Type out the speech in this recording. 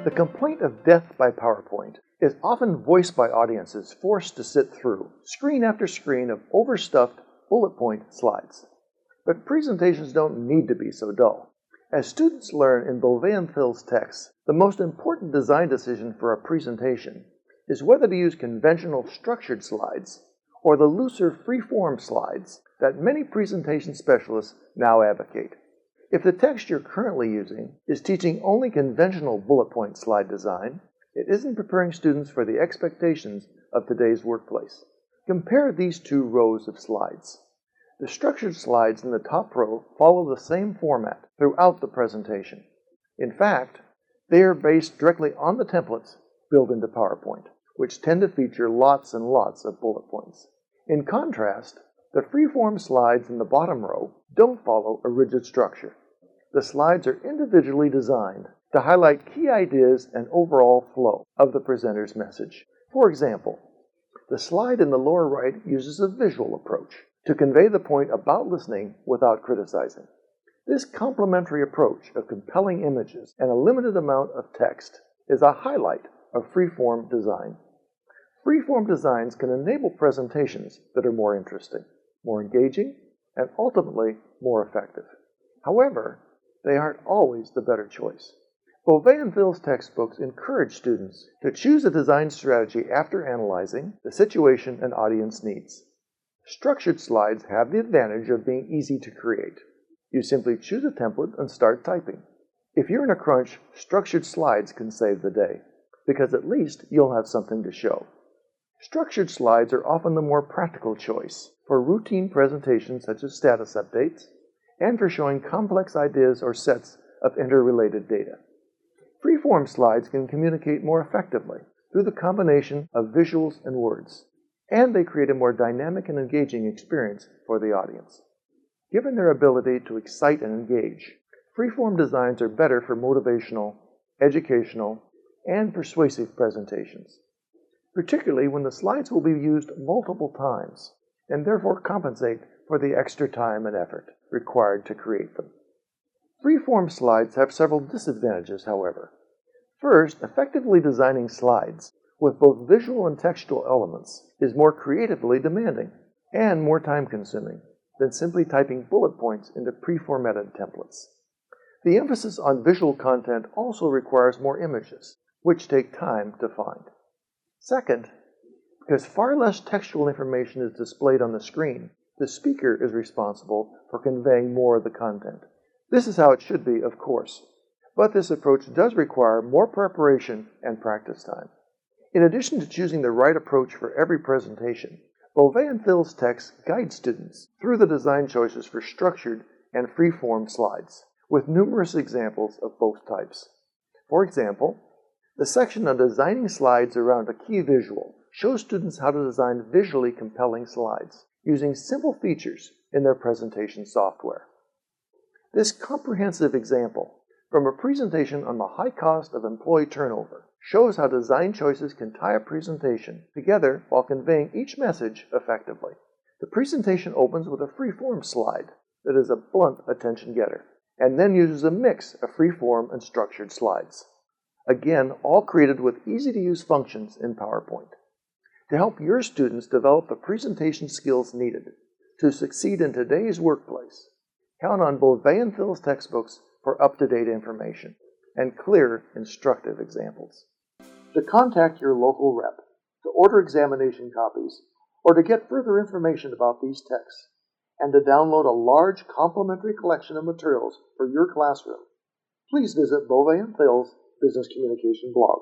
The complaint of death by PowerPoint is often voiced by audiences forced to sit through screen after screen of overstuffed bullet point slides. But presentations don't need to be so dull. As students learn in Bovee and Thill's texts, the most important design decision for a presentation is whether to use conventional structured slides or the looser free-form slides that many presentation specialists now advocate. If the text you're currently using is teaching only conventional bullet point slide design, it isn't preparing students for the expectations of today's workplace. Compare these two rows of slides. The structured slides in the top row follow the same format throughout the presentation. In fact, they are based directly on the templates built into PowerPoint, which tend to feature lots and lots of bullet points. In contrast, the freeform slides in the bottom row don't follow a rigid structure. The slides are individually designed to highlight key ideas and overall flow of the presenter's message. For example, the slide in the lower right uses a visual approach to convey the point about listening without criticizing. This complementary approach of compelling images and a limited amount of text is a highlight of freeform design. Freeform designs can enable presentations that are more interesting, more engaging, and ultimately more effective. However, they aren't always the better choice. Bovee and Thill's textbooks encourage students to choose a design strategy after analyzing the situation and audience needs. Structured slides have the advantage of being easy to create. You simply choose a template and start typing. If you're in a crunch, structured slides can save the day, because at least you'll have something to show. Structured slides are often the more practical choice for routine presentations such as status updates, and for showing complex ideas or sets of interrelated data. Freeform slides can communicate more effectively through the combination of visuals and words, and they create a more dynamic and engaging experience for the audience. Given their ability to excite and engage, freeform designs are better for motivational, educational, and persuasive presentations, particularly when the slides will be used multiple times and therefore compensate for the extra time and effort required to create them. Freeform slides have several disadvantages, however. First, effectively designing slides with both visual and textual elements is more creatively demanding and more time-consuming than simply typing bullet points into pre-formatted templates. The emphasis on visual content also requires more images, which take time to find. Second, because far less textual information is displayed on the screen, the speaker is responsible for conveying more of the content. This is how it should be, of course, but this approach does require more preparation and practice time. In addition to choosing the right approach for every presentation, Bovee and Thill's text guide students through the design choices for structured and free-form slides, with numerous examples of both types. For example, the section on designing slides around a key visual shows students how to design visually compelling slides using simple features in their presentation software. This comprehensive example from a presentation on the high cost of employee turnover shows how design choices can tie a presentation together while conveying each message effectively. The presentation opens with a free-form slide that is a blunt attention getter, and then uses a mix of free-form and structured slides. Again, all created with easy-to-use functions in PowerPoint. To help your students develop the presentation skills needed to succeed in today's workplace, count on Bovee and Thill's textbooks for up-to-date information and clear, instructive examples. To contact your local rep, to order examination copies, or to get further information about these texts, and to download a large complimentary collection of materials for your classroom, please visit Bovee and Thill's Business Communication blog.